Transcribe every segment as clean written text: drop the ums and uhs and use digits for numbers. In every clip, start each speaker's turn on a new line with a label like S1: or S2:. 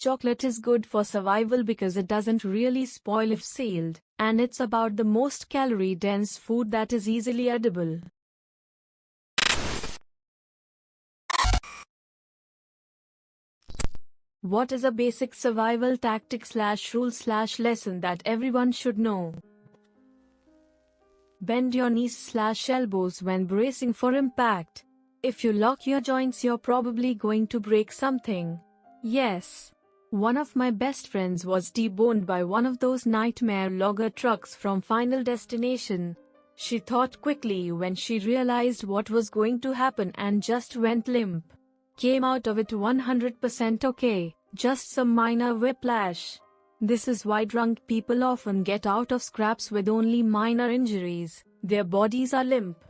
S1: Chocolate is good for survival because it doesn't really spoil if sealed, and it's about the most calorie-dense food that is easily edible. What is a basic survival tactic / rule / lesson that everyone should know? Bend your knees / elbows when bracing for impact. If you lock your joints, you're probably going to break something. Yes. One of my best friends was T-boned by one of those nightmare logger trucks from Final Destination. She thought quickly when she realized what was going to happen and just went limp. Came out of it 100% okay, just some minor whiplash. This is why drunk people often get out of scraps with only minor injuries. Their bodies are limp.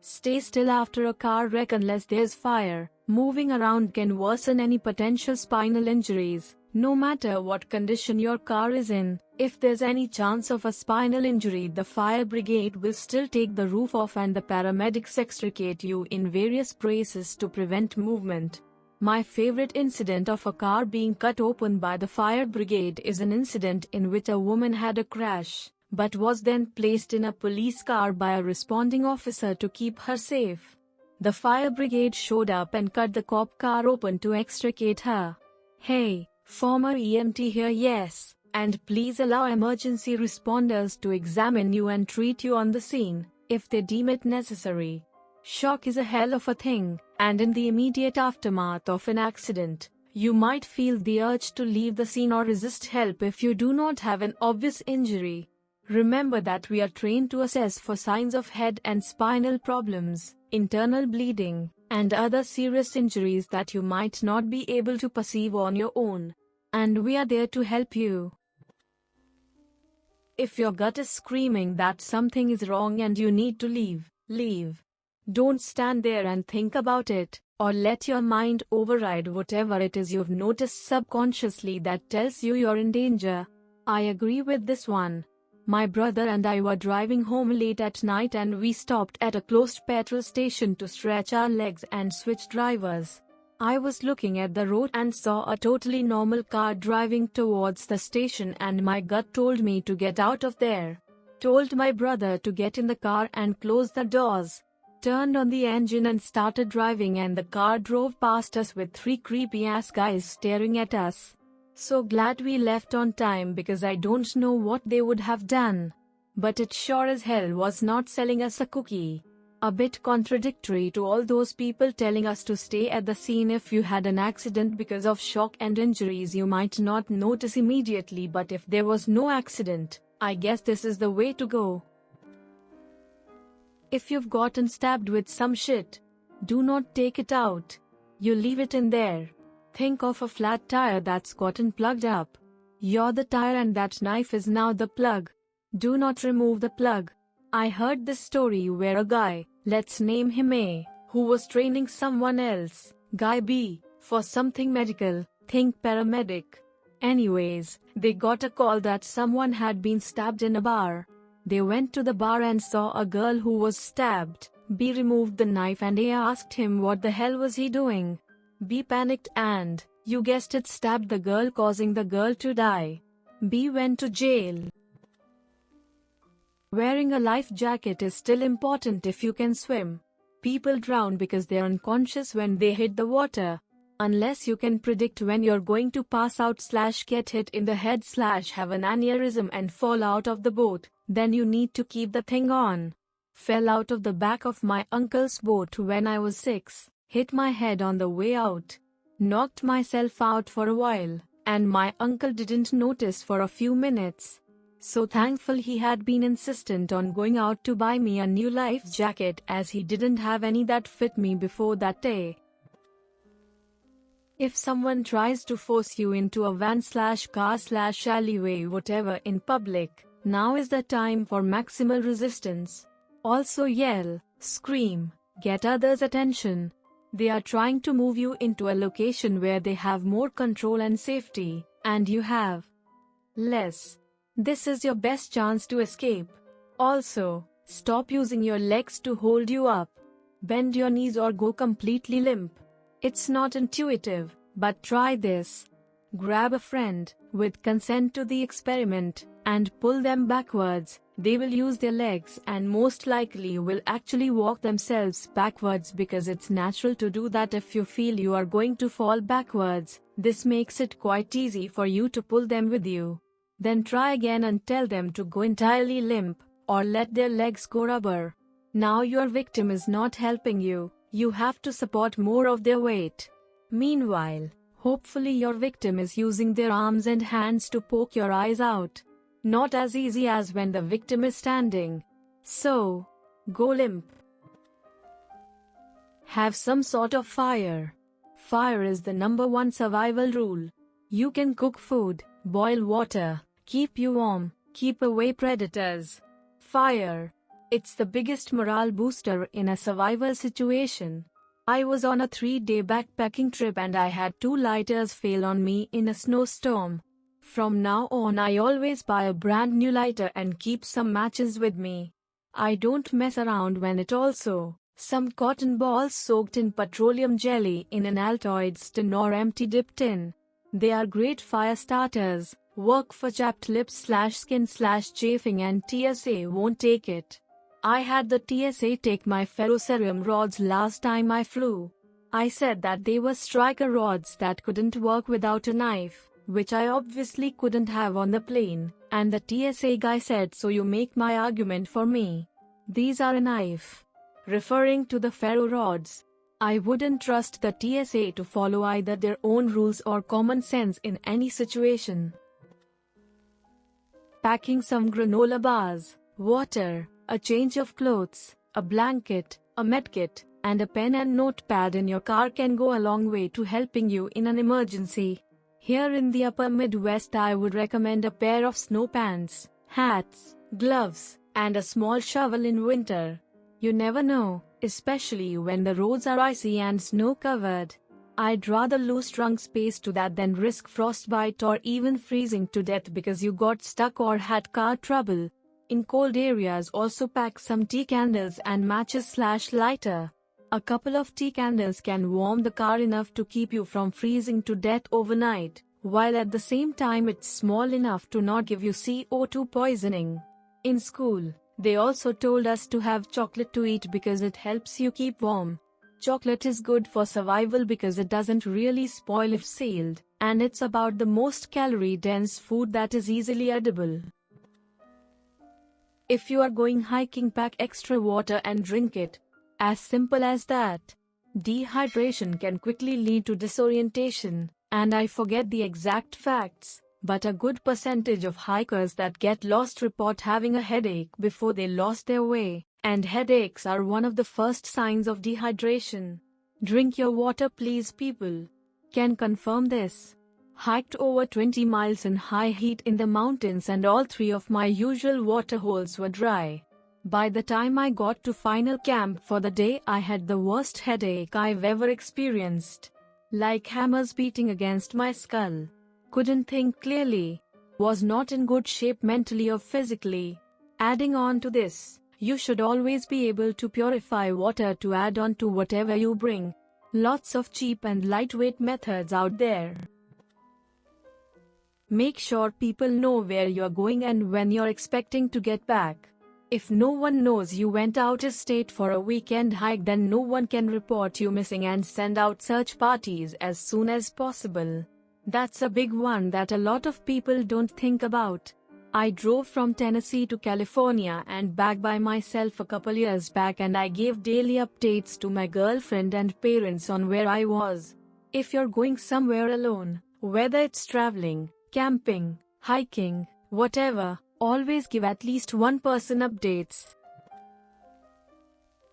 S1: Stay still after a car wreck unless there's fire. Moving around can worsen any potential spinal injuries. No matter what condition your car is in, if there's any chance of a spinal injury, the fire brigade will still take the roof off and the paramedics extricate you in various braces to prevent movement. My favorite incident of a car being cut open by the fire brigade is an incident in which a woman had a crash, but was then placed in a police car by a responding officer to keep her safe. The fire brigade showed up and cut the cop car open to extricate her. Hey, former EMT here, yes, and please allow emergency responders to examine you and treat you on the scene, if they deem it necessary. Shock is a hell of a thing, and in the immediate aftermath of an accident, you might feel the urge to leave the scene or resist help if you do not have an obvious injury. Remember that we are trained to assess for signs of head and spinal problems, internal bleeding, and other serious injuries that you might not be able to perceive on your own. And we are there to help you. If your gut is screaming that something is wrong and you need to leave, leave. Don't stand there and think about it, or let your mind override whatever it is you've noticed subconsciously that tells you you're in danger. I agree with this one. My brother and I were driving home late at night and we stopped at a closed petrol station to stretch our legs and switch drivers. I was looking at the road and saw a totally normal car driving towards the station, and my gut told me to get out of there. Told my brother to get in the car and close the doors. Turned on the engine and started driving, and the car drove past us with 3 creepy ass guys staring at us. So glad we left on time because I don't know what they would have done. But it sure as hell was not selling us a cookie. A bit contradictory to all those people telling us to stay at the scene if you had an accident because of shock and injuries you might not notice immediately, but if there was no accident, I guess this is the way to go. If you've gotten stabbed with some shit, do not take it out. You leave it in there. Think of a flat tire that's gotten plugged up. You're the tire and that knife is now the plug. Do not remove the plug. I heard this story where a guy, let's name him A, who was training someone else, guy B, for something medical, think paramedic. Anyways, they got a call that someone had been stabbed in a bar. They went to the bar and saw a girl who was stabbed. B removed the knife and A asked him what the hell was he doing. B panicked and, you guessed it, stabbed the girl, causing the girl to die. B went to jail. Wearing a life jacket is still important if you can swim. People drown because they're unconscious when they hit the water. Unless you can predict when you're going to pass out / get hit in the head / have an aneurysm and fall out of the boat, then you need to keep the thing on. Fell out of the back of my uncle's boat when I was 6. Hit my head on the way out. Knocked myself out for a while, and my uncle didn't notice for a few minutes. So thankful he had been insistent on going out to buy me a new life jacket, as he didn't have any that fit me before that day. If someone tries to force you into a van / car / alleyway whatever in public, now is the time for maximal resistance. Also yell, scream, get others' attention. They are trying to move you into a location where they have more control and safety, and you have less. This is your best chance to escape. Also, stop using your legs to hold you up. Bend your knees or go completely limp. It's not intuitive, But try this. Grab a friend, with consent to the experiment, and pull them backwards. They will use their legs and most likely will actually walk themselves backwards because it's natural to do that if you feel you are going to fall backwards. This makes it quite easy for you to pull them with you. Then try again and tell them to go entirely limp, or let their legs go rubber. Now your victim is not helping you, you have to support more of their weight. Meanwhile, hopefully your victim is using their arms and hands to poke your eyes out. Not as easy as when the victim is standing. So, go limp. Have some sort of fire. Fire is the #1 survival rule. You can cook food, boil water, keep you warm, keep away predators. Fire. It's the biggest morale booster in a survival situation. I was on a 3-day backpacking trip and I had 2 lighters fail on me in a snowstorm. From now on I always buy a brand new lighter and keep some matches with me. I don't mess around when it also. Some cotton balls soaked in petroleum jelly in an Altoids tin or empty dip tin. They are great fire starters, work for chapped lips/skin/chafing and TSA won't take it. I had the TSA take my ferrocerium rods last time I flew. I said that they were striker rods that couldn't work without a knife, which I obviously couldn't have on the plane, and the TSA guy said, "So you make my argument for me. These are a knife." Referring to the ferro rods. I wouldn't trust the TSA to follow either their own rules or common sense in any situation. Packing some granola bars, water, a change of clothes, a blanket, a medkit, and a pen and notepad in your car can go a long way to helping you in an emergency. Here in the upper Midwest I would recommend a pair of snow pants, hats, gloves, and a small shovel in winter. You never know, especially when the roads are icy and snow-covered. I'd rather lose trunk space to that than risk frostbite or even freezing to death because you got stuck or had car trouble. In cold areas also pack some tea candles and matches/lighter. A couple of tea candles can warm the car enough to keep you from freezing to death overnight, while at the same time it's small enough to not give you CO2 poisoning. In school, they also told us to have chocolate to eat because it helps you keep warm. Chocolate is good for survival because it doesn't really spoil if sealed, and it's about the most calorie-dense food that is easily edible. If you are going hiking, pack extra water and drink it. As simple as that. Dehydration can quickly lead to disorientation, and I forget the exact facts, but a good percentage of hikers that get lost report having a headache before they lost their way, and headaches are one of the first signs of dehydration. Drink your water, please, people. Can confirm this. Hiked over 20 miles in high heat in the mountains and all 3 of my usual water holes were dry. By the time I got to final camp for the day, I had the worst headache I've ever experienced. Like hammers beating against my skull. Couldn't think clearly. Was not in good shape mentally or physically. Adding on to this, you should always be able to purify water to add on to whatever you bring. Lots of cheap and lightweight methods out there. Make sure people know where you're going and when you're expecting to get back. If no one knows you went out of state for a weekend hike, then no one can report you missing and send out search parties as soon as possible. That's a big one that a lot of people don't think about. I drove from Tennessee to California and back by myself a couple years back, and I gave daily updates to my girlfriend and parents on where I was. If you're going somewhere alone, whether it's traveling, camping, hiking, whatever, always give at least one person updates.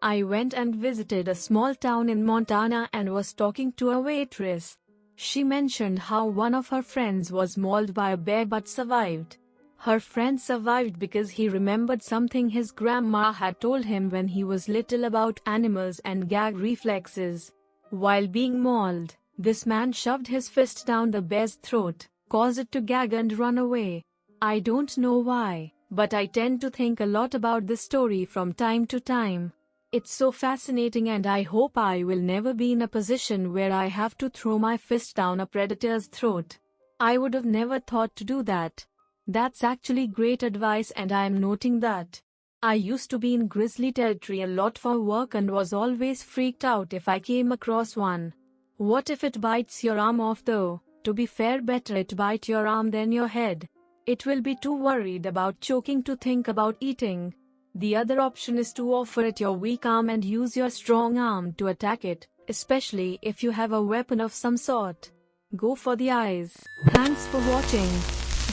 S1: I went and visited a small town in Montana and was talking to a waitress. She mentioned how one of her friends was mauled by a bear but survived. Her friend survived because he remembered something his grandma had told him when he was little about animals and gag reflexes. While being mauled, this man shoved his fist down the bear's throat, caused it to gag and run away. I don't know why, but I tend to think a lot about this story from time to time. It's so fascinating, and I hope I will never be in a position where I have to throw my fist down a predator's throat. I would have never thought to do that. That's actually great advice, and I am noting that. I used to be in grizzly territory a lot for work and was always freaked out if I came across one. What if it bites your arm off though? To be fair, better it bite your arm than your head. It will be too worried about choking to think about eating. The other option is to offer it your weak arm and use your strong arm to attack it, especially if you have a weapon of some sort. Go for the eyes. Thanks for watching.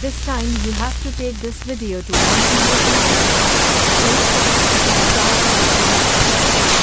S1: This time you have to take this video to 100.